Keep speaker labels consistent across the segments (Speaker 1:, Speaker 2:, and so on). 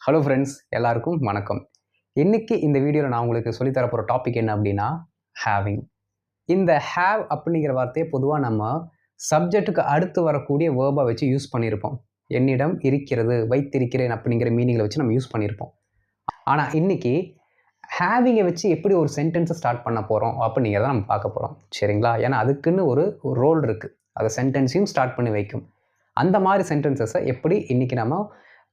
Speaker 1: Hello friends, எல்லாருக்கும் வணக்கம். இன்னைக்கு இந்த வீடியோவில் நான் உங்களுக்கு சொல்லித்தர போகிற டாபிக் என்ன அப்படின்னா ஹேவிங். இந்த ஹேவ் அப்படிங்கிற வார்த்தையை பொதுவாக நம்ம சப்ஜெக்ட்டுக்கு அடுத்து வரக்கூடிய வேர்பாக வச்சு யூஸ் பண்ணியிருப்போம். என்னிடம் இருக்கிறது, வைத்திருக்கிறேன் அப்படிங்கிற மீனிங்கில் வச்சு நம்ம யூஸ் பண்ணியிருப்போம். ஆனால் இன்னைக்கு ஹேவிங்கை வச்சு எப்படி ஒரு சென்டென்ஸை ஸ்டார்ட் பண்ண போகிறோம் அப்படிங்கிறத நம்ம பார்க்க போகிறோம். சரிங்களா? ஏன்னா அதுக்குன்னு ஒரு ரோல் இருக்குது. அது சென்டென்ஸையும் ஸ்டார்ட் பண்ணி வைக்கும். அந்த மாதிரி சென்டென்சஸை எப்படி இன்றைக்கி நம்ம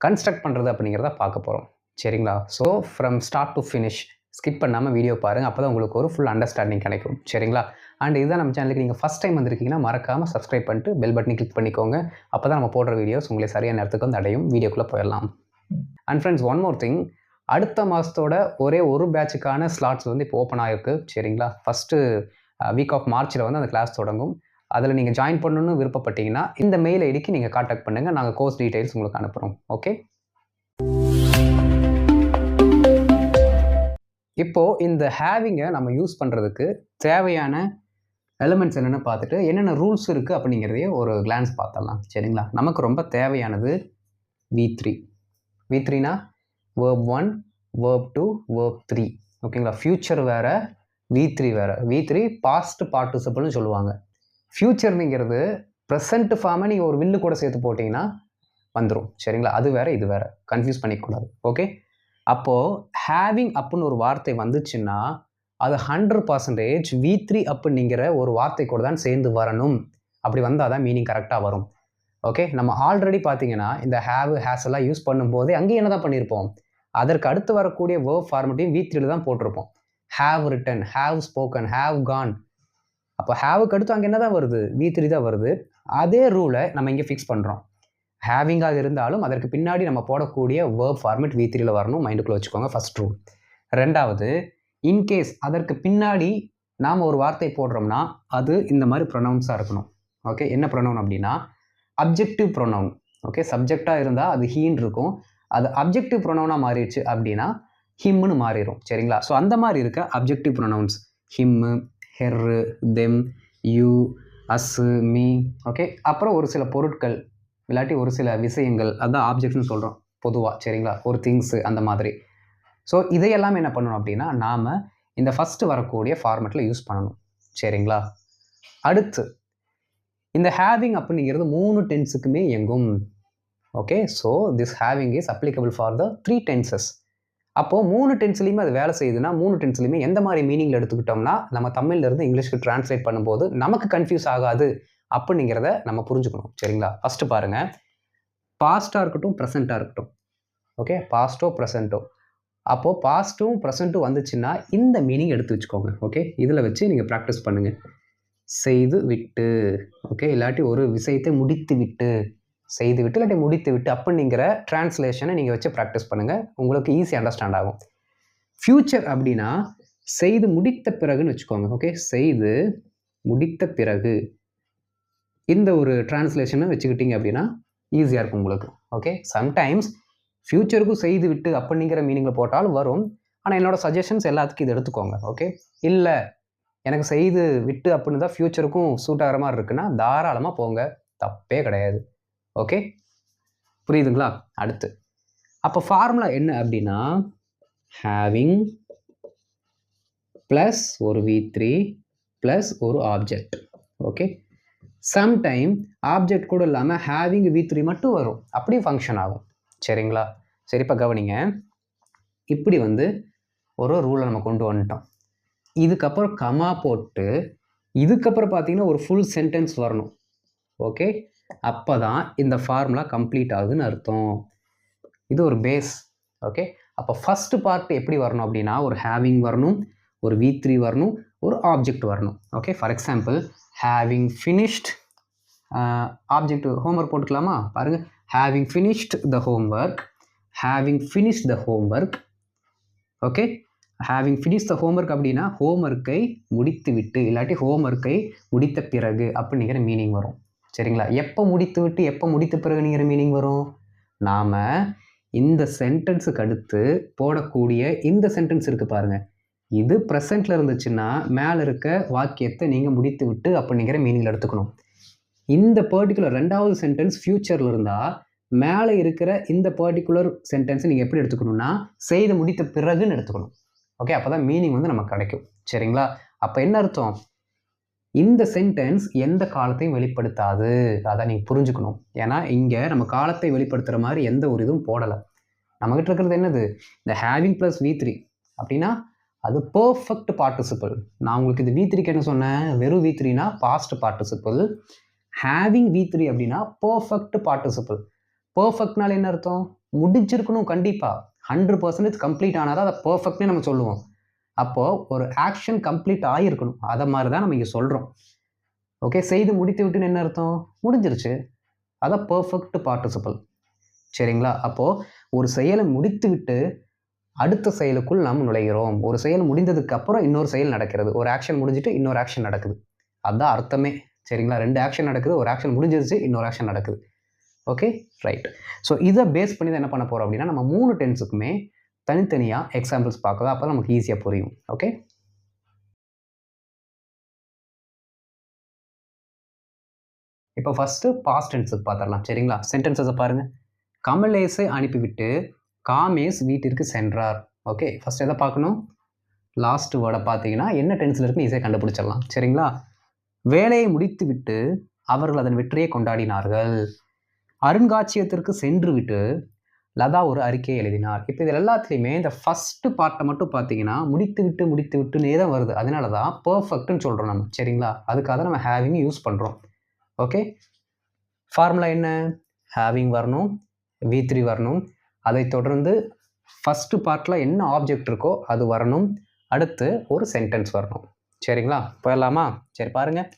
Speaker 1: கன்ஸ்ட்ரக்ட் பண்ணுறது அப்படிங்கிறத பார்க்க போகிறோம். சரிங்களா? So from start to finish skip பண்ணாமல் வீடியோ பாருங்கள். அப்போ தான் உங்களுக்கு ஒரு ஃபுல் அண்டர்ஸ்டாண்டிங் கிடைக்கும். சரிங்களா? அண்ட் இதுதான் நம்ம சேனலுக்கு நீங்கள் ஃபஸ்ட் டைம் வந்திருக்கீங்கன்னா மறக்காமல் சப்ஸ்கிரைப் பண்ணிட்டு பெல் பட்டனை கிளிக் பண்ணிக்கோங்க. அப்போ தான் நம்ம போடுற வீடியோஸ் உங்களை சரியான நேரத்துக்கு வந்து அடையும். வீடியோக்குள்ளே போயிடலாம். And friends, one more thing, அடுத்த மாதத்தோட ஒரே ஒரு பேட்சுக்கான ஸ்லாட்ஸ் வந்து இப்போ ஓப்பன் ஆகிருக்கு. சரிங்களா? ஃபஸ்ட்டு வீக் ஆஃப் மார்ச்சில் வந்து அந்த கிளாஸ் தொடங்கும். அதில் நீங்கள் ஜாயின் பண்ணணும்னு விருப்பப்பட்டீங்கன்னா இந்த மெயில் ஐடிக்கு நீங்கள் காண்டாக்ட் பண்ணுங்கள். நாங்கள் கோர்ஸ் டீட்டெயில்ஸ் உங்களுக்கு அனுப்புகிறோம். ஓகே, இப்போது இந்த ஹேவிங்கை நம்ம யூஸ் பண்ணுறதுக்கு தேவையான எலிமெண்ட்ஸ் என்னென்னு பார்த்துட்டு என்னென்ன ரூல்ஸ் இருக்குது அப்படிங்கிறதையே ஒரு கிளான்ஸ் பார்த்துடலாம். சரிங்களா? நமக்கு ரொம்ப தேவையானது V3. V3னா verb 1, verb 2, verb 3. ஓகேங்களா? ஃப்யூச்சர் வேறு, V3 வேறு. V3 பாஸ்ட் பார்ட்டிசிபிள்னு சொல்லுவாங்க. ஃப்யூச்சர்னுங்கிறது ப்ரெசன்ட் ஃபார்மை நீங்கள் ஒரு வில்லு கூட சேர்த்து போட்டிங்கன்னா வந்துடும். சரிங்களா? அது வேறு, இது வேறு, கன்ஃபியூஸ் பண்ணிக்கூடாது. ஓகே, அப்போது ஹேவிங் அப்புடின்னு ஒரு வார்த்தை வந்துச்சுன்னா அது 100% V3 அப்படிங்கிற ஒரு வார்த்தை கூட தான் சேர்ந்து வரணும். அப்படி வந்தால் தான் மீனிங் கரெக்டாக வரும். ஓகே, நம்ம ஆல்ரெடி பார்த்தீங்கன்னா இந்த ஹேவ், ஹேஸ் எல்லாம் யூஸ் பண்ணும்போதே அங்கேயும் என்ன தான் பண்ணியிருப்போம், அதற்கு அடுத்து வரக்கூடிய வேர்ப் ஃபார்மட்டையும் V3 தான் போட்டிருப்போம். Have written, have spoken, have gone. அப்போ ஹேவுக்கு அடுத்து அங்கே என்ன தான் வருது, V3 தான் வருது. அதே ரூலை நம்ம இங்கே ஃபிக்ஸ் பண்ணுறோம். ஹேவிங்காக இருந்தாலும் அதற்கு பின்னாடி நம்ம போடக்கூடிய வேர்ப் ஃபார்மேட் V3ல வரணும். மைண்டுக்குள்ளே வச்சுக்கோங்க, ஃபர்ஸ்ட் ரூல். ரெண்டாவது, இன்கேஸ் அதற்கு பின்னாடி நாம் ஒரு வார்த்தை போடுறோம்னா அது இந்த மாதிரி ப்ரொனவுன்ஸாக இருக்கணும். ஓகே, என்ன ப்ரொனவுன் அப்படின்னா அப்ஜெக்டிவ் ப்ரொனவுன். ஓகே, சப்ஜெக்டாக இருந்தால் அது ஹீன்னு இருக்கும். அது அப்ஜெக்டிவ் ப்ரொனவுனாக மாறிடுச்சு அப்படின்னா ஹிம்னு மாறிடும். சரிங்களா? ஸோ அந்த மாதிரி இருக்க objective pronouns him, her, them, you, us, me. Okay, அப்புறம் ஒரு சில பொருட்கள் இல்லாட்டி ஒரு சில விஷயங்கள், அதுதான் ஆப்ஜெக்ட்னு சொல்கிறோம் பொதுவாக. சரிங்களா? ஒரு திங்ஸு அந்த மாதிரி. ஸோ இதையெல்லாம் என்ன பண்ணணும் அப்படின்னா நாம் இந்த ஃபஸ்ட்டு வரக்கூடிய ஃபார்மேட்டில் யூஸ் பண்ணணும். சரிங்களா? அடுத்து இந்த ஹேவிங் அப்படிங்கிறது 3 டென்ஸுக்குமே இயங்கும். Okay, so this having is applicable for the 3 tenses. அப்போது 3 டென்ஸ்லையுமே அது வேலை செய்யுதுன்னா 3 டென்ஸ்லையுமே எந்த மாதிரி மீனிங்கில் எடுத்துக்கிட்டோம்னா நம்ம தமிழ்லேருந்து இங்கிலீஷ்க்கு டிரான்ஸ்லேட் பண்ணும்போது நமக்கு கன்ஃபியூஸ் ஆகாது அப்படிங்கிறத நம்ம புரிஞ்சுக்கணும். சரிங்களா? ஃபஸ்ட்டு பாருங்கள், பாஸ்ட்டாக இருக்கட்டும், ப்ரெசண்ட்டாக இருக்கட்டும். ஓகே, பாஸ்ட்டோ ப்ரெசண்ட்டோ, அப்போது பாஸ்ட்டும் ப்ரெசண்ட்டும் வந்துச்சுன்னா இந்த மீனிங் எடுத்து வச்சுக்கோங்க. ஓகே, இதில் வச்சு நீங்கள் ப்ராக்டிஸ் பண்ணுங்கள். செய்து விட்டு, ஓகே, இல்லாட்டி ஒரு விஷயத்தை முடித்து விட்டு, செய்து விட்டு இல்லாட்டி முடித்து விட்டு அப்படிங்கிற டிரான்ஸ்லேஷனை நீங்கள் வச்சு ப்ராக்டிஸ் பண்ணுங்கள். உங்களுக்கு ஈஸி அண்டர்ஸ்டாண்ட் ஆகும். ஃப்யூச்சர் அப்படின்னா செய்து முடித்த பிறகுன்னு வச்சுக்கோங்க. ஓகே, செய்து முடித்த பிறகு இந்த ஒரு டிரான்ஸ்லேஷனை வச்சுக்கிட்டீங்க அப்படின்னா ஈஸியாக இருக்கும் உங்களுக்கு. ஓகே, சம்டைம்ஸ் ஃப்யூச்சருக்கும் செய்து விட்டு அப்படிங்கிற மீனிங்கில் போட்டாலும் வரும். ஆனால் என்னோடய சஜஷன்ஸ் எல்லாத்துக்கும் இது எடுத்துக்கோங்க. ஓகே, இல்லை எனக்கு செய்து விட்டு அப்படின்னு தான் ஃப்யூச்சருக்கும் சூட் ஆகிற மாதிரி இருக்குன்னா தாராளமாக போங்க, தப்பே கிடையாது. ஓகே, புரியுதுங்களா? அடுத்து அப்போ ஃபார்முலா என்ன அப்படின்னா ஹேவிங் ப்ளஸ் ஒரு V3 ப்ளஸ் ஒரு ஆப்ஜெக்ட். ஓகே, சம்டைம் ஆப்ஜெக்ட் கூட இல்லாமல் ஹேவிங் V3 மட்டும் வரும், அப்படியும் ஃபங்க்ஷன் ஆகும். சரிங்களா? சரி, இப்போ கவனிங்க, இப்படி வந்து ஒரு ரூலை நம்ம கொண்டு வந்துட்டோம். இதுக்கப்புறம் கமா போட்டு இதுக்கப்புறம் பார்த்தீங்கன்னா ஒரு ஃபுல் சென்டென்ஸ் வரணும். ஓகே, அப்போ தான் இந்த ஃபார்முலா கம்ப்ளீட் ஆகுதுன்னு அர்த்தம். இது ஒரு பேஸ். ஓகே, அப்போ ஃபஸ்ட்டு பார்ட் எப்படி வரணும் அப்படின்னா ஒரு ஹேவிங் வரணும், ஒரு V3 வரணும், ஒரு ஆப்ஜெக்ட் வரணும். Okay, for example having finished object homework போட்டுக்கலாமா? பாருங்கள், having finished the homework, having finished the homework. Okay, having finish the homework அப்படின்னா ஹோம்ஒர்க்கை முடித்து விட்டு இல்லாட்டி ஹோம்ஒர்க்கை முடித்த பிறகு அப்படிங்கிற மீனிங் வரும். சரிங்களா? எப்போ முடித்து விட்டு எப்போ முடித்த பிறகுங்கிற மீனிங் வரும், நாம் இந்த சென்டென்ஸுக்கு அடுத்து போடக்கூடிய இந்த சென்டென்ஸ் இருக்குது பாருங்கள், இது ப்ரெசண்ட்டில் இருந்துச்சுன்னா மேலே இருக்க வாக்கியத்தை நீங்கள் முடித்து விட்டு அப்படிங்கிற மீனிங்கில் எடுத்துக்கணும். இந்த பர்டிகுலர் ரெண்டாவது சென்டென்ஸ் ஃப்யூச்சரில் இருந்தால் மேலே இருக்கிற இந்த பர்டிகுலர் சென்டென்ஸை நீங்கள் எப்படி எடுத்துக்கணும்னா செய்து முடித்த பிறகுன்னு எடுத்துக்கணும். ஓகே, அப்போ தான் மீனிங் வந்து நமக்கு கிடைக்கும். சரிங்களா? அப்போ என்ன அர்த்தம்? இந்த சென்டென்ஸ் எந்த காலத்தையும் வெளிப்படுத்தாது. அதை நீங்கள் புரிஞ்சுக்கணும். ஏன்னா இங்கே நம்ம காலத்தை வெளிப்படுத்துகிற மாதிரி எந்த ஒரு இதுவும் போடலை. நம்மகிட்ட இருக்கிறது என்னது? இந்த ஹேவிங் ப்ளஸ் V3 அப்படின்னா அது பர்ஃபெக்ட் பார்ட்டிசிபிள். நான் உங்களுக்கு இது V3க்கு என்ன சொன்னேன்? வெறும் V3னா பாஸ்ட் பார்ட்டிசிபிள். ஹேவிங் V3 அப்படின்னா பர்ஃபெக்ட் பார்ட்டிசிபிள். பர்ஃபெக்ட்னால என்ன அர்த்தம்? முடிஞ்சிருக்கணும். கண்டிப்பாக 100% கம்ப்ளீட் ஆனால் தான் அதை பர்ஃபெக்ட்னே நம்ம சொல்லுவோம். அப்போது ஒரு ஆக்ஷன் கம்ப்ளீட் ஆகிருக்கணும். அதை மாதிரி தான் நம்ம இங்கே சொல்கிறோம். ஓகே, செய்து முடித்து விட்டுன்னு என்ன அர்த்தம்? முடிஞ்சிருச்சு. அதான் பர்ஃபெக்ட் பார்ட்டிசிபிள். சரிங்களா? அப்போது ஒரு செயலை முடித்து விட்டு அடுத்த செயலுக்குள் நாம் நுழைகிறோம். ஒரு செயல் முடிந்ததுக்கு அப்புறம் இன்னொரு செயல் நடக்கிறது. ஒரு ஆக்ஷன் முடிஞ்சிட்டு இன்னொரு ஆக்ஷன் நடக்குது. அதுதான் அர்த்தமே. சரிங்களா? 2 ஆக்ஷன் நடக்குது. ஒரு ஆக்ஷன் முடிஞ்சிருச்சு, இன்னொரு ஆக்ஷன் நடக்குது. Okay, right. ஸோ இதை பேஸ் பண்ணி தான் என்ன பண்ண போகிறோம் அப்படின்னா நம்ம 3 டென்ஸுக்குமே தனித்தனியாக எக்ஸாம்பிள்ஸ் பார்க்கலாம். அப்போ நமக்கு ஈஸியாக புரியும். ஓகே, இப்போ ஃபஸ்ட்டு பாஸ்ட் டென்ஸுக்கு பார்த்துடலாம். சரிங்களா? சென்டென்சஸை பாருங்கள். கமலேஷை அனுப்பிவிட்டு காமேஷ் வீட்டிற்கு சென்றார். ஓகே, ஃபஸ்ட் எதை பார்க்கணும்? லாஸ்ட் வேர்டை பார்த்தீங்கன்னா என்ன டென்ஸில் இருக்குன்னு ஈஸியாக கண்டுபிடிச்சிடலாம். சரிங்களா? வேலையை முடித்து விட்டு அவர்கள் அதன் வெற்றியை கொண்டாடினார்கள். அருங்காட்சியகத்திற்கு சென்று விட்டு லதா ஒரு அறிக்கையை எழுதினார். இப்போ இதில் எல்லாத்துலேயுமே இந்த ஃபஸ்ட்டு பார்ட்டை மட்டும் பார்த்தீங்கன்னா முடித்து விட்டுனே தான் வருது. அதனால தான் பர்ஃபெக்ட்னு சொல்கிறோம் நம்ம. சரிங்களா? அதுக்காக தான் நம்ம ஹேவிங் யூஸ் பண்ணுறோம். ஓகே, ஃபார்முலா என்ன? ஹேவிங் வரணும், V3 வரணும், அதை தொடர்ந்து ஃபஸ்ட்டு பார்ட்டில் என்ன ஆப்ஜெக்ட் இருக்கோ அது வரணும், அடுத்து ஒரு சென்டென்ஸ் வரணும். சரிங்களா? போயிடலாமா? சரி பாருங்கள்.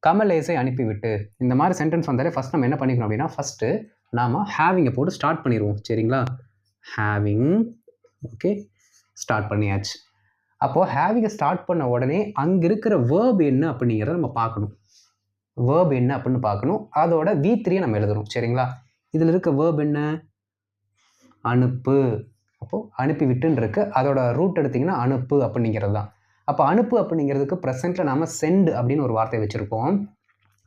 Speaker 1: கமலேஷை அனுப்பிவிட்டு இந்த மாதிரி சென்டென்ஸ் வந்தாலே ஃபஸ்ட் நம்ம என்ன பண்ணிக்கணும் அப்படின்னா ஃபஸ்ட்டு நாம் ஹேவிங்கை போட்டு ஸ்டார்ட் பண்ணிடுவோம். சரிங்களா? ஹேவிங். ஓகே, ஸ்டார்ட் பண்ணியாச்சு. அப்போது ஹேவிங்கை ஸ்டார்ட் பண்ண உடனே அங்கே இருக்கிற வேர்ப் என்ன அப்படிங்கிறத நம்ம பார்க்கணும். வேர்ப் என்ன அப்படின்னு பார்க்கணும். அதோட V3 நம்ம எழுதணும். சரிங்களா? இதில் இருக்க வேர்ப் என்ன? அனுப்பு. அப்போது அனுப்பி விட்டுன்னு இருக்கு. அதோட ரூட் எடுத்திங்கன்னா அனுப்பு அப்படிங்கிறது தான். அப்போ அனுப்பு அப்படிங்கிறதுக்கு ப்ரெசென்ட்டில் நாம் சென்ட் அப்படின்னு ஒரு வார்த்தை வச்சுருப்போம்.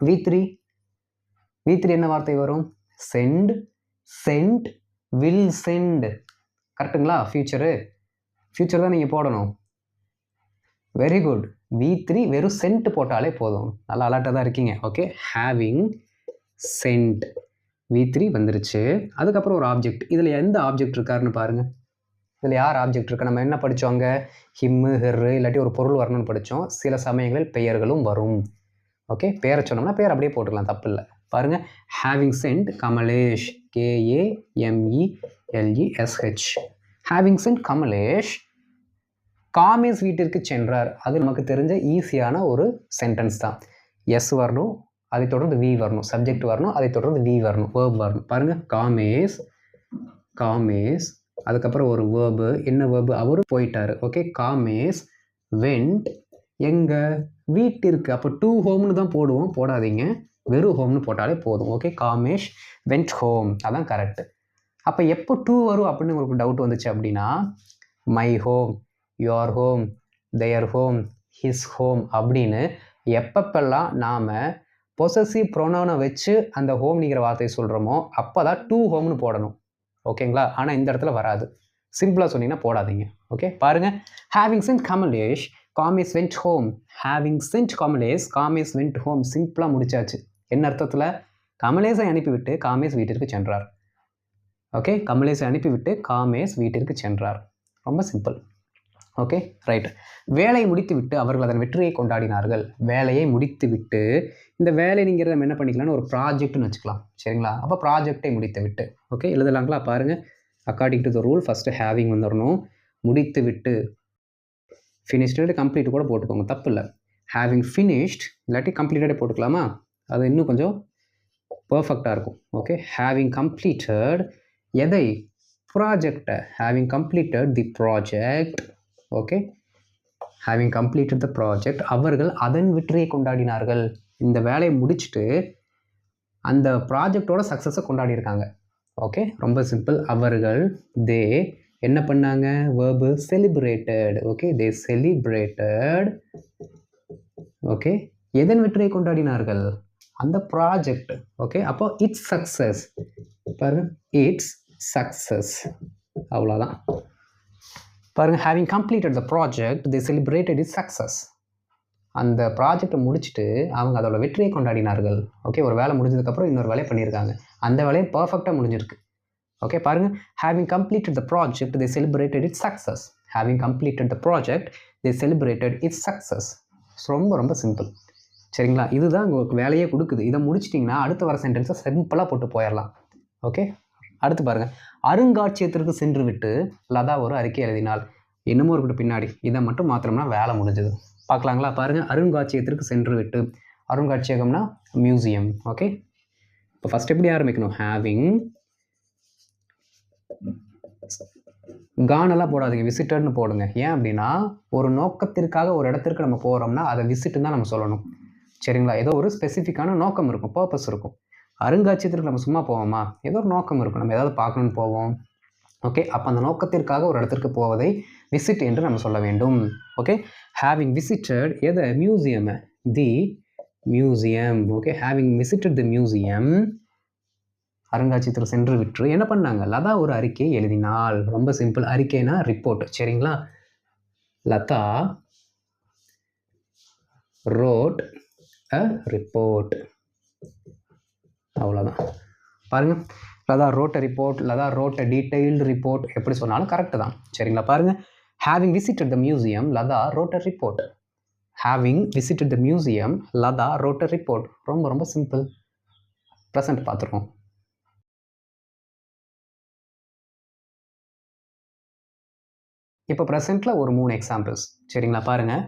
Speaker 1: V3 என்ன வார்த்தை வரும்? Sent, sent, will sent. கரெக்டுங்களா? ஃபியூச்சர் தான் நீங்கள் போடணும். Very good. V3 வெறும் சென்ட் போட்டாலே போதும். நல்லா அலர்ட்டாக தான் இருக்கீங்க. ஓகே, ஹேவிங் சென்ட் V3 வந்துருச்சு. அதுக்கப்புறம் ஒரு ஆப்ஜெக்ட். இதில் எந்த ஆப்ஜெக்ட் இருக்காருன்னு பாருங்கள். இதில் யார் ஆப்ஜெக்ட் இருக்கா? நம்ம என்ன படித்தோங்க? ஹிம்மு, ஹெர்ரு, இல்லாட்டி ஒரு பொருள் வரணும்னு படித்தோம். சில சமயங்களில் பெயர்களும் வரும். ஓகே, பேரை சொன்னோம்னா பேர் அப்படியே போட்டுக்கலாம், தப்பு இல்லை. பாருங்கள், having sent Kamelesh, KAMELESH. Having sent Kamelesh Kamesh வீட்டிற்கு சென்றார். அது நமக்கு தெரிஞ்ச ஈஸியான ஒரு சென்டென்ஸ் தான். எஸ் வரணும், அதை தொடர்ந்து V வரணும், சப்ஜெக்ட் வரணும், அதை தொடர்ந்து V வரணும், வேர்ப் வரணும். பாருங்கள், காமேஷ், அதுக்கப்புறம் ஒரு வேர்பு. என்ன வேர்பு? அவர் போயிட்டார். ஓகே, காமேஷ் வெண்ட் எங்கே? வீட்டிற்கு. அப்போ டு ஹோம்னு தான் போடுவோம், போடாதீங்க, வெறும் ஹோம்னு போட்டாலே போதும். ஓகே, காமேஷ் வெண்ட் ஹோம், அதான் கரெக்டு. அப்போ எப்போ டூ வரும் அப்படின்னு உங்களுக்கு டவுட் வந்துச்சு அப்படின்னா my home, your home, their home, his home அப்படின்னு எப்பப்பெல்லாம் நாம் பொசசிவ் ப்ரொனவுனை வச்சு அந்த ஹோம்ங்கிற வார்த்தையை சொல்கிறோமோ அப்போ தான் டூ ஹோம்னு போடணும். ஓகேங்களா? ஆனால் இந்த இடத்துல வராது. சிம்பிளாக சொன்னீங்கன்னா போடாதீங்க. ஓகே, பாருங்கள். Having sent Kamelesh Kamesh went home. Having sent Kamelesh Kamesh went home. சிம்பிளாக முடிச்சாச்சு. என்ன அர்த்தத்தில்? கமலேஷை அனுப்பிவிட்டு காமேஷ் வீட்டிற்கு சென்றார். ஓகே, கமலேஷை அனுப்பிவிட்டு காமேஷ் வீட்டிற்கு சென்றார். ரொம்ப சிம்பிள். Okay, right. வேலையை முடித்துவிட்டு அவர்கள் அதன் வெற்றியை கொண்டாடினார்கள். வேலையை முடித்துவிட்டு, இந்த வேலை நீங்கள் நம்ம என்ன பண்ணிக்கலாம்னு ஒரு ப்ராஜெக்ட்னு வச்சுக்கலாம். சரிங்களா? அப்போ ப்ராஜெக்டை முடித்து விட்டு. ஓகே, எழுதலாங்களா? பாருங்கள், according to the rule first having வந்துடணும். முடித்து விட்டு, ஃபினிஷ்டு, கம்ப்ளீட் கூட போட்டுக்கோங்க, தப்பு இல்லை. ஹேவிங் ஃபினிஷ்ட் இல்லாட்டி கம்ப்ளீட்டடே போட்டுக்கலாமா? அது இன்னும் கொஞ்சம் பர்ஃபெக்டாக இருக்கும். ஓகே, ஹேவிங் கம்ப்ளீட்டட் எதை? ப்ராஜெக்டை. Having completed the project. Okay, having completed the project அவர்கள் அதன் வெற்றியை கொண்டாடினார்கள். இந்த வேலையை முடிச்சுட்டு அந்த ப்ராஜெக்டோட சக்ஸஸை கொண்டாடியிருக்காங்க. ஓகே, ரொம்ப சிம்பிள். அவர்கள் தே என்ன பண்ணாங்க? Verb celebrated. ஓகே, தே செலிப்ரேட்டட். ஓகே, எதன் வெற்றியை கொண்டாடினார்கள்? அந்த ப்ராஜெக்ட். ஓகே, அப்போ இட்ஸ் சக்ஸஸ். பாருங்கள் இட்ஸ் சக்ஸஸ், அவ்வளோதான். பாருங்கள் having completed the project they celebrated it's success. அந்த ப்ராஜெக்டை முடிச்சுட்டு அவங்க அதோட வெற்றியை கொண்டாடினார்கள். ஓகே, ஒரு வேலை முடிஞ்சதுக்கப்புறம் இன்னொரு வேலையை பண்ணியிருக்காங்க, அந்த வேலையை பர்ஃபெக்டாக முடிஞ்சிருக்கு. ஓகே பாருங்கள், having completed the project they celebrated it's success. Having completed the project they celebrated it's success. ரொம்ப ரொம்ப சிம்பிள். சரிங்களா, இதுதான் உங்களுக்கு வேலையே கொடுக்குது. இதை முடிச்சிட்டிங்கன்னா அடுத்த வர சென்டென்ஸை சிம்பிளாக போட்டு போயிடலாம். ஓகே, அடுத்து பாருங்கள், அருங்காட்சியகத்திற்கு சென்று விட்டு லதா ஒரு அறிக்கை எழுதினாள். என்னமோ இருக்கட்டும் பின்னாடி, இதை மட்டும் மாத்திரம்னா வேலை முடிஞ்சது. பார்க்கலாங்களா? பாருங்கள், அருங்காட்சியகத்திற்கு சென்று விட்டு, அருங்காட்சியகம்னா மியூசியம். ஓகே, இப்போ ஃபஸ்ட் எப்படி ஆரம்பிக்கணும்? ஹேவிங் கானெல்லாம் போடாதீங்க, விசிட்டர்னு போடுங்க. ஏன் அப்படின்னா ஒரு நோக்கத்திற்காக ஒரு இடத்திற்கு நம்ம போகிறோம்னா அதை விசிட்டுன்னு தான் நம்ம சொல்லணும். சரிங்களா, ஏதோ ஒரு ஸ்பெசிஃபிக்கான நோக்கம் இருக்கும், பர்பஸ் இருக்கும். அருங்காட்சியகத்திற்கு நம்ம சும்மா போவோமா? ஏதோ ஒரு நோக்கம் இருக்கும், நம்ம ஏதாவது பார்க்கணுன்னு போவோம். ஓகே, அப்போ அந்த நோக்கத்திற்காக ஒரு இடத்திற்கு போவதை விசிட் என்று நம்ம சொல்ல வேண்டும். ஓகே, ஹேவிங் விசிட்டட் எதை? மியூசியம், தி மியூசியம். ஓகே, ஹேவிங் விசிட்டட் தி மியூசியம், அருங்காட்சியகத்திற்கு சென்று விட்டு என்ன பண்ணாங்க? லதா ஒரு அறிக்கையை எழுதினாள். ரொம்ப சிம்பிள், அறிக்கைனா ரிப்போர்ட். சரிங்களா, லதா ரோட் அ ரிப்போர்ட், அவ்வளோதான். பாருங்கள், Latha wrote a report, Latha wrote a detailed report, எப்படி சொன்னாலும் கரெக்டு தான். சரிங்களா, பாருங்கள், having visited the museum Latha wrote a report. Having visited the museum Latha wrote a report. ரொம்ப ரொம்ப சிம்பிள். ப்ரெசன்ட் பார்த்துருக்கோம். இப்போ ப்ரெசென்ட்டில் ஒரு 3 எக்ஸாம்பிள்ஸ். சரிங்களா, பாருங்கள்,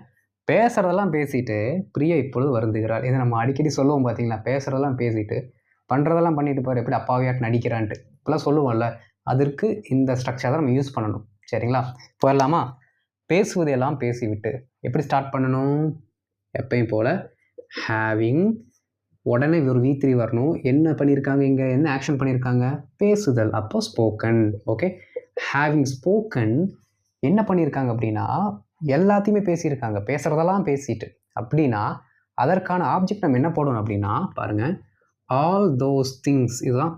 Speaker 1: பேசுகிறதெல்லாம் பேசிட்டு பிரியா இப்பொழுது வருந்துகிறாள். இதை நம்ம அடிக்கடி சொல்லுவோம் பார்த்தீங்களா? பேசுகிறதெல்லாம் பேசிட்டு பண்ணுறதெல்லாம் பண்ணிட்டு போகிற எப்படி அப்பாவியாட்டு நடிக்கிறான்ட்டு இப்போலாம் சொல்லுவோம்ல, அதற்கு இந்த ஸ்ட்ரக்சர் தான் நம்ம யூஸ் பண்ணணும். சரிங்களா, போயிடலாமா? பேசுவதையெல்லாம் பேசிவிட்டு எப்படி ஸ்டார்ட் பண்ணணும்? எப்பயும் போல் ஹேவிங், உடனே ஒரு V3 வரணும். என்ன பண்ணியிருக்காங்க இங்கே? என்ன ஆக்ஷன் பண்ணியிருக்காங்க? பேசுதல், அப்போ ஸ்போக்கன். ஓகே, ஹேவிங் ஸ்போக்கன் என்ன பண்ணியிருக்காங்க அப்படின்னா எல்லாத்தையுமே பேசியிருக்காங்க. பேசுகிறதெல்லாம் பேசிட்டு அப்படின்னா அதற்கான ஆப்ஜெக்ட் நம்ம என்ன போடணும் அப்படின்னா பாருங்கள், ஆல் தோஸ் திங்ஸ். இதுதான்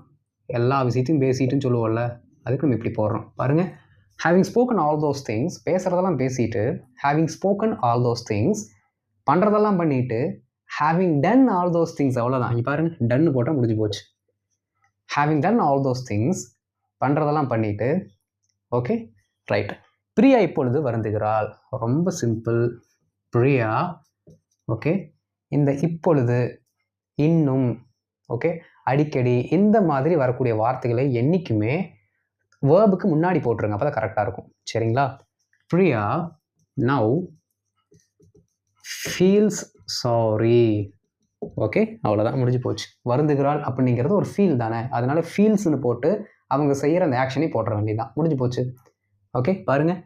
Speaker 1: எல்லா விஷயத்தையும் பேசிட்டுன்னு சொல்லுவோம்ல, அதுக்கு நம்ம இப்படி போடுறோம். பாருங்கள், having spoken all those things, பேசுகிறதெல்லாம் பேசிட்டு having spoken all those things, பண்ணுறதெல்லாம் பண்ணிவிட்டு having done all those things. அவ்வளோதான். இங்கே பாருங்கள், டன்னு போட்டால் முடிஞ்சு போச்சு. Having done all those things, பண்ணுறதெல்லாம் பண்ணிவிட்டு. Okay right. பிரியா இப்பொழுது வருந்துகிறாள். ரொம்ப சிம்பிள், பிரியா. ஓகே, இந்த இப்பொழுது, இன்னும், ஓகே, அடிக்கடி, இந்த மாதிரி வரக்கூடிய வார்த்தைகளை என்றைக்குமே வேர்புக்கு முன்னாடி போட்டுருங்க, அப்போ தான் கரெக்டாக இருக்கும். சரிங்களா, Priya now feels sorry. Okay, அவ்வளோதான், முடிஞ்சு போச்சு. வருந்துகிறாள் அப்படிங்கிறது ஒரு ஃபீல் தானே, அதனால ஃபீல்ஸ்னு போட்டு அவங்க செய்கிற அந்த ஆக்ஷனை போட்டுற வேண்டியதான், முடிஞ்சு போச்சு. ஓகே, பாருங்கள்,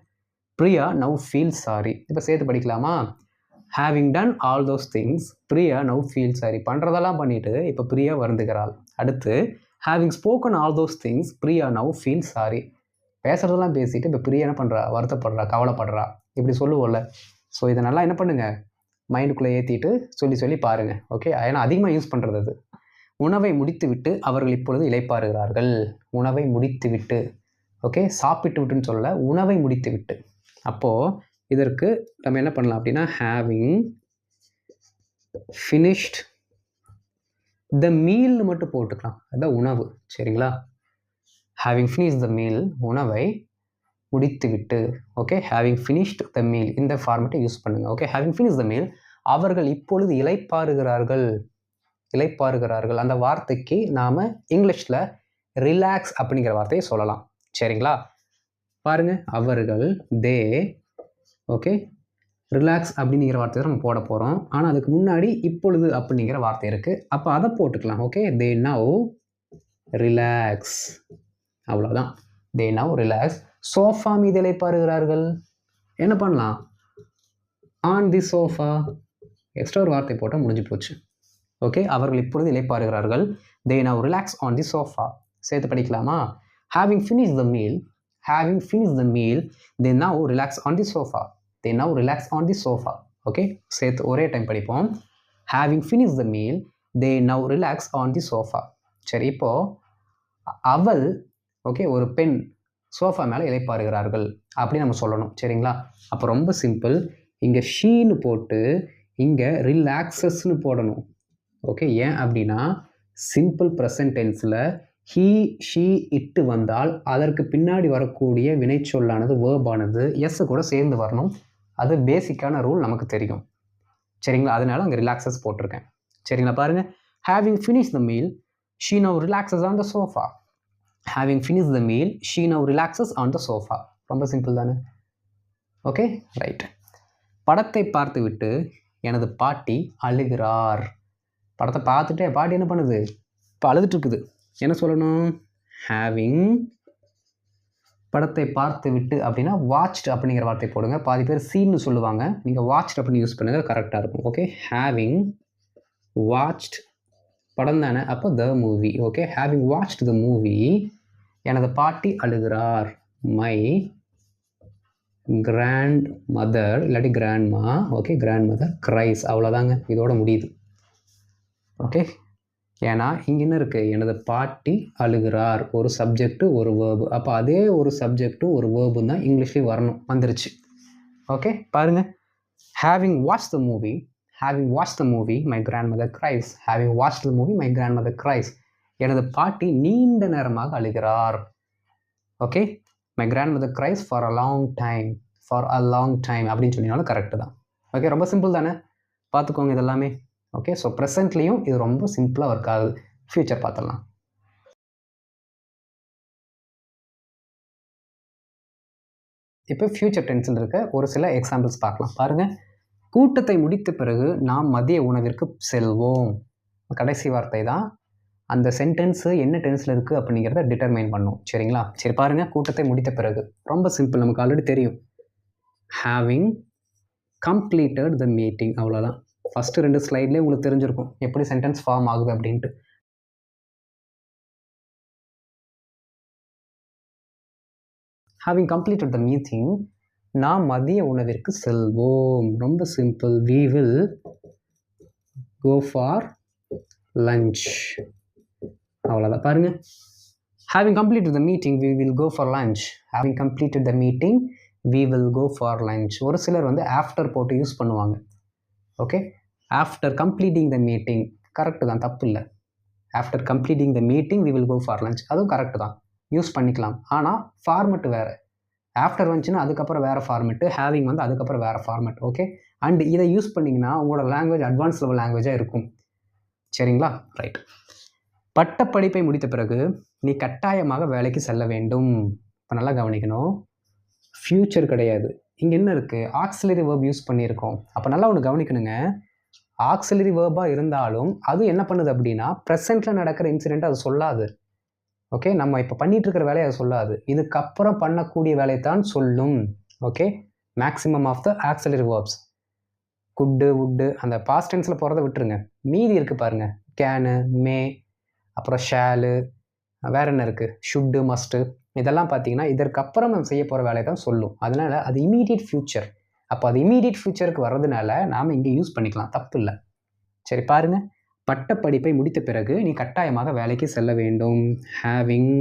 Speaker 1: பிரியா நவ் ஃபீல் சாரி. இப்போ சேர்த்து படிக்கலாமா? Having done all those things Priya now feel sorry. பண்ணுறதெல்லாம் பண்ணிவிட்டு இப்போ பிரியா வருந்துகிறாள். அடுத்து having spoken all those things Priya now feel sorry. பேசுகிறதெல்லாம் பேசிட்டு இப்போ பிரியா என்ன பண்ணுறா? வருத்தப்படுறா, கவலைப்படுறா, இப்படி சொல்லுவோம்ல. ஸோ இதை நல்லா என்ன பண்ணுங்கள், மைண்டுக்குள்ளே ஏற்றிட்டு சொல்லி சொல்லி பாருங்கள். ஓகே, ஏன்னா அதிகமாக யூஸ் பண்ணுறது அது. உணவை முடித்து விட்டு அவர்கள் இப்பொழுது இளைப்பாறுகிறார்கள். உணவை முடித்து விட்டு. ஓகே, சாப்பிட்டு விட்டுன்னு சொல்லலை, உணவை முடித்து விட்டு. அப்போது இதற்கு நம்ம என்ன பண்ணலாம் அப்படின்னா ஹேவிங் ஃபினிஷ்ட் த மீல்னு மட்டும் போட்டுக்கலாம், அதுதான் உணவு. சரிங்களா, ஹேவிங் ஃபினிஷ் த மீல், உணவை முடித்து விட்டு. ஓகே, ஹேவிங் ஃபினிஷ்ட் த மீல், இந்த ஃபார்மேட்டை யூஸ் பண்ணுங்கள். Okay, having finish the meal, அவர்கள் இப்பொழுது இளைப்பாறுகிறார்கள். இளைப்பாறுகிறார்கள் அந்த வார்த்தைக்கு நாம் இங்கிலீஷில் ரிலாக்ஸ் அப்படிங்கிற வார்த்தையை சொல்லலாம். சரிங்களா, பாருங்கள், அவர்கள் தே. ஓகே, ரிலாக்ஸ் அப்படிங்கிற வார்த்தை தான் நம்ம போட போகிறோம். ஆனால் அதுக்கு முன்னாடி இப்பொழுது அப்படிங்கிற வார்த்தை இருக்குது, அப்போ அதை போட்டுக்கலாம். ஓகே, தே நவ் ரிலாக்ஸ், அவ்வளோதான். தே நவ் ரிலாக்ஸ். சோஃபா மீது இளைப்பாறுகிறார்கள். என்ன பண்ணலாம்? ஆன் தி சோஃபா, எக்ஸ்ட்ரா ஒரு வார்த்தை போட்டால் முடிஞ்சு போச்சு. ஓகே, அவர்கள் இப்பொழுது இளைப்பாறுகிறார்கள். They now relax on the sofa. சேர்த்து படிக்கலாமா? Having finish the meal, having finished the meal they now relax on the sofa. They now relax on the sofa. Okay, சேர்த்து ஒரே டைம் படிப்போம். having finished the meal they now relax on the sofa. சரி, இப்போ அவள் okay ஒரு பெண் sofa மேலே இளைப்பாறுகிறார்கள் அப்படி நம்ம சொல்லணும். சரிங்களா? அப்போ ரொம்ப சிம்பிள். இங்கே ஷீன்னு போட்டு இங்கே ரிலாக்ஸஸ்ன்னு போடணும். ஓகே, ஏன் அப்படின்னா சிம்பிள் ப்ரெசன்ட் டென்ஸில் ஹீ ஷீ இட்டு வந்தால் அதற்கு பின்னாடி வரக்கூடிய வினைச்சொல்லானது வேர்பானது எஸ் கூட சேர்ந்து வரணும். அது பேசிக்கான ரூல் நமக்கு தெரியும். சரிங்களா? அதனால அங்கே ரிலாக்ஸஸ் போட்டிருக்கேன். சரிங்களா? பாருங்கள், having finish the meal she now relaxes on the sofa. Having finish the meal she now relaxes on the sofa. ரொம்ப சிம்பிள் தானே? Okay, right. படத்தை பார்த்து விட்டு எனது பாட்டி அழுகிறார். படத்தை பார்த்துட்டு பாட்டி என்ன பண்ணுது? இப்போ அழுதுட்டு இருக்குது. என்ன சொல்லணும்? ஹேவிங் படத்தை பார்த்து விட்டு அப்படின்னா வாட்ச்டு அப்படிங்கிற வார்த்தை போடுங்க. பாதி பேர் சீன்னு சொல்லுவாங்க, நீங்கள் வாட்ச்டு அப்படின்னு யூஸ் பண்ணுங்கள், கரெக்டாக இருக்கும். ஓகே, ஹேவிங் வாட்ச்ட் படம் தானே, அப்போ the movie. Okay, having watched the movie எனது பாட்டி அழுகிறார். மை கிராண்ட் மதர் இல்லாட்டி grandma, okay, grandmother cries. அவ்வளோதாங்க, இதோட முடியுது. ஓகே, ஏன்னா இங்கே என்ன இருக்குது? எனது பாட்டி அழுகிறார், ஒரு சப்ஜெக்ட்டு ஒரு வேர்பு. அப்போ அதே ஒரு சப்ஜெக்ட்டும் ஒரு வேர்பும் தான் இங்கிலீஷ்லேயும் வரணும், வந்துருச்சு. ஓகே, பாருங்கள், having watch the movie, having watch the movie my grandmother cries. Having watch the movie my grandmother cries. எனது பாட்டி நீண்ட நேரமாக அழுகிறார். Okay, my grandmother cries for a long time, for a long time அப்படின்னு சொன்னீங்கனாலும் correct தான். Okay, ரொம்ப simple தானே? பார்த்துக்கோங்க இதெல்லாமே. ஓகே, ஸோ ப்ரெசென்ட்லேயும் இது ரொம்ப சிம்பிளாக ஒர்க் ஆகுது. ஃபியூச்சர் பார்த்துடலாம். இப்போ ஃபியூச்சர் டென்ஸில் இருக்க ஒரு சில எக்ஸாம்பிள்ஸ் பார்க்கலாம். பாருங்கள், கூட்டத்தை முடித்த பிறகு நாம் மதிய உணவிற்கு செல்வோம். கடைசி வார்த்தை தான். அந்த சென்டென்ஸு என்ன டென்ஸில் இருக்குது அப்படிங்கிறத டிட்டர்மைன் பண்ணும். சரிங்களா? சரி, பாருங்கள், கூட்டத்தை முடித்த பிறகு ரொம்ப சிம்பிள், நமக்கு ஆல்ரெடி தெரியும். Having completed the meeting. அவ்வளோதான். ஃபஸ்ட்டு 2 ஸ்லைட்லேயே உங்களுக்கு தெரிஞ்சிருக்கும் எப்படி சென்டென்ஸ் ஃபார்ம் ஆகுது அப்படின்ட்டு. ஹேவிங் கம்ப்ளீட்டட் த மீட்டிங் நாம் மதிய உணவிற்கு செல்வோம். ரொம்ப simple. we will go for lunch. அவ்வளோதான். பாருங்க, having completed the meeting we will go for lunch. having completed the meeting we will go for lunch. ஒரு சிலர் வந்து ஆஃப்டர் போட்டு யூஸ் பண்ணுவாங்க. Okay, after completing the meeting correct தான், தப்பு இல்லை. After completing the meeting we will go for lunch, அதுவும் correct தான், யூஸ் பண்ணிக்கலாம். ஆனால் ஃபார்மெட்டு வேறு. ஆஃப்டர் வந்துச்சுன்னா அதுக்கப்புறம் வேறு ஃபார்மெட்டு, ஹேவிங் வந்து அதுக்கப்புறம் வேறு ஃபார்மெட். ஓகே, அண்ட் இதை யூஸ் பண்ணிங்கன்னா உங்களோட லாங்குவேஜ் அட்வான்ஸ் லெவல் லாங்குவேஜாக இருக்கும். சரிங்களா? ரைட். பட்டப்படிப்பை முடித்த பிறகு நீ கட்டாயமாக வேலைக்கு செல்ல வேண்டும். இப்போ நல்லா கவனிக்கணும், ஃப்யூச்சர் கிடையாது. இங்கே என்ன இருக்குது? ஆக்சிலரி வேர்ப் யூஸ் பண்ணியிருக்கோம். அப்போ நல்லா ஒன்று கவனிக்கணுங்க, ஆக்சிலரி வேர்பாக இருந்தாலும் அது என்ன பண்ணுது அப்படின்னா ப்ரெசென்ட்டில் நடக்கிற இன்சிடென்ட் அது சொல்லாது. ஓகே, நம்ம இப்போ பண்ணிகிட்டு இருக்கிற வேலையை அது சொல்லாது, இதுக்கப்புறம் பண்ணக்கூடிய வேலையை தான் சொல்லும். Okay, maximum of the auxiliary verbs. Could would அந்த பாஸ்ட் டென்ஸில் போகிறத விட்டுருங்க, மீதி இருக்குது பாருங்கள். கேனு, மே, அப்புறம் ஷேலு, வேறு என்ன இருக்குது, ஷுட்டு, மஸ்ட்டு, இதெல்லாம் பார்த்தீங்கன்னா இதற்கப்புறம் நம்ம செய்ய போகிற வேலையை தான் சொல்லும். அதனால் அது இமீடியட் ஃப்யூச்சர். அப்போ அது இமீடியட் ஃப்யூச்சருக்கு வர்றதுனால நாம் இங்கே யூஸ் பண்ணிக்கலாம், தப்பு இல்லை. சரி, பாருங்கள், பட்டப்படிப்பை முடித்த பிறகு நீ கட்டாயமாக வேலைக்கு செல்ல வேண்டும். ஹேவிங்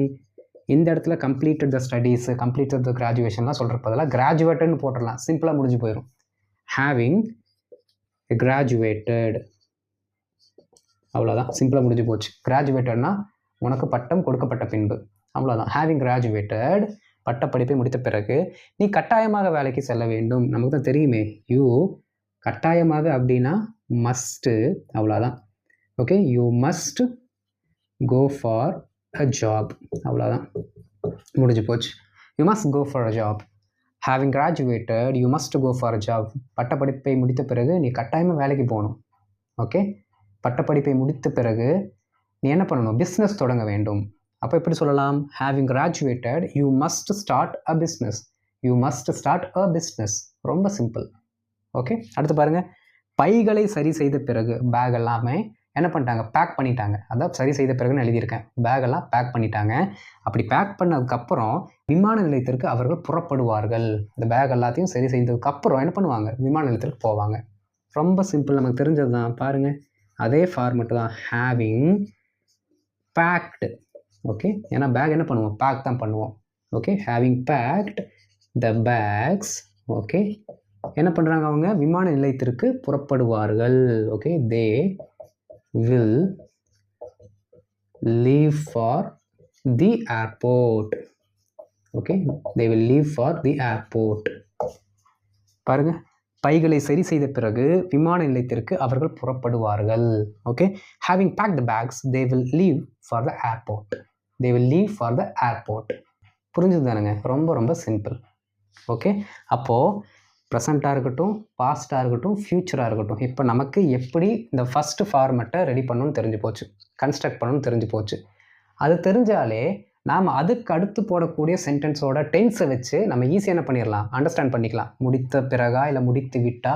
Speaker 1: இந்த இடத்துல completed the studies, completed the கிராஜுவேஷன்லாம் சொல்கிற பதிலாக கிராஜுவேட்டட்னு போட்டுடலாம், சிம்பிளாக முடிஞ்சு போயிடும். ஹேவிங் கிராஜுவேட்டட், அவ்வளோதான், சிம்பிளாக முடிஞ்சு போச்சு. கிராஜுவேட்டட்னா உனக்கு பட்டம் கொடுக்கப்பட்ட பின்பு, அவ்வளோதான். ஹேவிங் கிராஜுவேட்டட், பட்டப்படிப்பை முடித்த பிறகு நீ கட்டாயமாக வேலைக்கு செல்ல வேண்டும். நமக்கு தான் தெரியுமே, யூ கட்டாயமாக அப்படின்னா மஸ்ட்டு, அவ்வளோதான். Okay, you must go for a job, அவ்வளோதான், முடிஞ்சு போச்சு. You must go for a job. Having graduated you must go for a job. பட்டப்படிப்பை முடித்த பிறகு நீ கட்டாயமாக வேலைக்கு போகணும். ஓகே, பட்டப்படிப்பை முடித்த பிறகு நீ என்ன பண்ணணும்? பிஸ்னஸ் தொடங்க வேண்டும். அப்போ எப்படி சொல்லலாம்? Having graduated you must start a business. You must start a business. ரொம்ப சிம்பிள். ஓகே, அடுத்து பாருங்கள், பைகளை சரி செய்த பிறகு பேக் எல்லாமே என்ன பண்ணிட்டாங்க? பேக் பண்ணிட்டாங்க. அதான் சரி செய்த பிறகுன்னு எழுதியிருக்கேன். பேகெல்லாம் பேக் பண்ணிட்டாங்க. அப்படி பேக் பண்ணதுக்கப்புறம் விமான நிலையத்திற்கு அவர்கள் புறப்படுவார்கள். இந்த பேக் எல்லாத்தையும் சரி செய்ததுக்கப்புறம் என்ன பண்ணுவாங்க? விமான நிலையத்திற்கு போவாங்க. ரொம்ப சிம்பிள், நமக்கு தெரிஞ்சது தான். பாருங்கள், அதே ஃபார்மெட்டு தான். ஹேவிங் பேக்டு, ஓகே, ஏன்னா பேக் என்ன பண்ணுவோம், பேக் தான் பண்ணுவோம். Okay, having packed the bags. Okay, என்ன பண்ணுறாங்க அவங்க, விமான நிலையத்திற்கு புறப்படுவார்கள். Okay, they will leave for the airport. Okay, they will leave for the airport. பாருங்க, பைகளை சரி செய்த பிறகு விமான நிலையத்திற்கு அவர்கள் புறப்படுவார்கள். Okay, having pack the bags they will leave for the airport. They will leave for the airport. புரிஞ்சுது தானுங்க, ரொம்ப ரொம்ப சிம்பிள். ஓகே, அப்போது ப்ரெசண்ட்டாக இருக்கட்டும், பாஸ்ட்டாக இருக்கட்டும், ஃப்யூச்சராக இருக்கட்டும், இப்போ நமக்கு எப்படி இந்த ஃபஸ்ட்டு ஃபார்மெட்டை ரெடி பண்ணணும்னு தெரிஞ்சு போச்சு, கன்ஸ்ட்ரக்ட் பண்ணணும்னு தெரிஞ்சு போச்சு. அது தெரிஞ்சாலே நாம் அதுக்கு அடுத்து போடக்கூடிய சென்டென்ஸோட டென்ஸை வச்சு நம்ம ஈஸியாக என்ன பண்ணிடலாம், அண்டர்ஸ்டாண்ட் பண்ணிக்கலாம். முடித்த பிறகா இல்லை முடித்து விட்டா,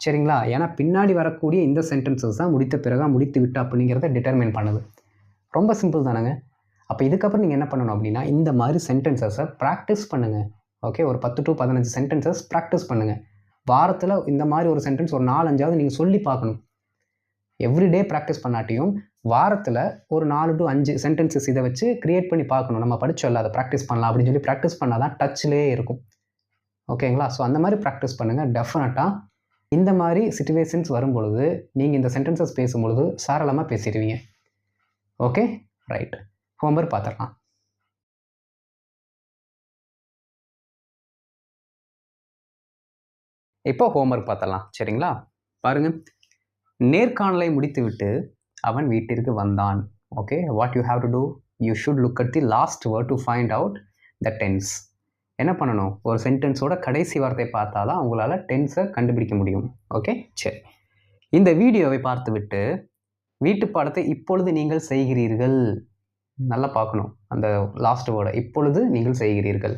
Speaker 1: சரிங்களா? ஏன்னா பின்னாடி வரக்கூடிய இந்த சென்டென்சஸ் தான் முடித்த பிறகா முடித்து விட்டா அப்படிங்கிறத டிட்டர்மைன் பண்ணுது. ரொம்ப சிம்பிள் தானேங்க. அப்போ இதுக்கப்புறம் நீங்கள் என்ன பண்ணணும் அப்படின்னா, இந்த மாதிரி சென்டென்சஸை ப்ராக்டிஸ் பண்ணுங்கள். ஓகே, ஒரு 10 to 15 சென்டென்சஸ் ப்ராக்டிஸ் பண்ணுங்கள். வாரத்தில் இந்த மாதிரி ஒரு சென்டென்ஸ் ஒரு 4-5 நீங்கள் சொல்லி பார்க்கணும். எவ்ரிடே ப்ராக்டிஸ் பண்ணாட்டியும் வாரத்தில் ஒரு 4 to 5 சென்டென்சஸ் இதை வச்சு க்ரியேட் பண்ணி பார்க்கணும். நம்ம படிச்சோல்ல, அதை ப்ராக்டிஸ் பண்ணலாம் அப்படின்னு சொல்லி ப்ராக்டிஸ் பண்ணால் தான் டச்லேயே இருக்கும். ஓகேங்களா? ஸோ அந்த மாதிரி ப்ராக்டிஸ் பண்ணுங்கள். டெஃபினட்டாக இந்த மாதிரி சிச்சுவேஷன்ஸ் வரும்பொழுது நீங்கள் இந்த சென்டென்சஸ் பேசும்பொழுது சாரளமாக பேசிடுவீங்க. Okay, right. ஹோம்ஒர்க் பார்த்துடலாம். இப்போ ஹோம்ஒர்க் பார்த்தலாம், சரிங்களா? பாருங்க, நேர்காணலை முடித்துவிட்டு அவன் வீட்டிற்கு வந்தான். Okay, what you have to do, you should look at the last word to find out the tense. என்ன பண்ணணும், ஒரு சென்டென்ஸோட கடைசி வார்த்தை பார்த்தா தான் உங்களால் டென்ஸை கண்டுபிடிக்க முடியும். ஓகே, சரி. இந்த வீடியோவை பார்த்துவிட்டு வீட்டு பாடத்தை இப்பொழுது நீங்கள் செய்கிறீர்கள். நல்லா பார்க்கணும் அந்த லாஸ்ட் வேர்டை, இப்பொழுது நீங்கள் செய்கிறீர்கள்.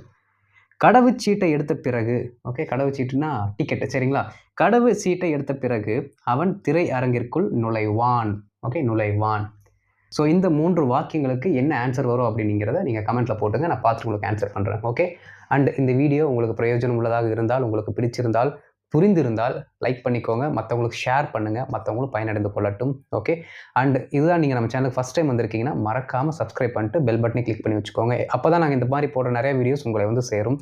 Speaker 1: கடவுச்சீட்டை எடுத்த பிறகு, ஓகே, கடவுச்சீட்டுனா டிக்கெட்டு, சரிங்களா? கடவுச்சீட்டை எடுத்த பிறகு அவன் திரை அரங்கிற்குள் நுழைவான். ஓகே, நுழைவான். ஸோ இந்த 3 வாக்கியங்களுக்கு என்ன ஆன்சர் வரும் அப்படிங்கிறத நீங்கள் கமெண்ட்டில் போட்டுங்க, நான் பார்த்துட்டு உங்களுக்கு ஆன்சர் பண்ணுறேன். ஓகே, அண்ட் இந்த வீடியோ உங்களுக்கு பிரயோஜனம் உள்ளதாக இருந்தால், உங்களுக்கு பிடிச்சிருந்தால், புரிந்திருந்தால் லைக் பண்ணிக்கோங்க, மற்றவங்களுக்கு ஷேர் பண்ணுங்கள், மற்றவங்களும் பயனடைந்து கொள்ளட்டும். ஓகே, அண்ட் இதுதான் நீங்கள் நம்ம சேனலுக்கு ஃபஸ்ட் டைம் வந்திருக்கீங்கன்னா மறக்காமல் சப்ஸ்கிரைப் பண்ணிட்டு பெல் பட்டனை கிளிக் பண்ணி வச்சுக்கோங்க. அப்போ தான் நாங்கள் இந்த மாதிரி போடுற நிறைய வீடியோஸ் உங்களை வந்து சேரும்.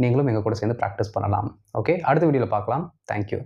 Speaker 1: நீங்களும் எங்கள் கூட சேர்ந்து ப்ராக்டிஸ் பண்ணலாம். ஓகே, அடுத்த வீடியோவில் பார்க்கலாம். தேங்க்யூ.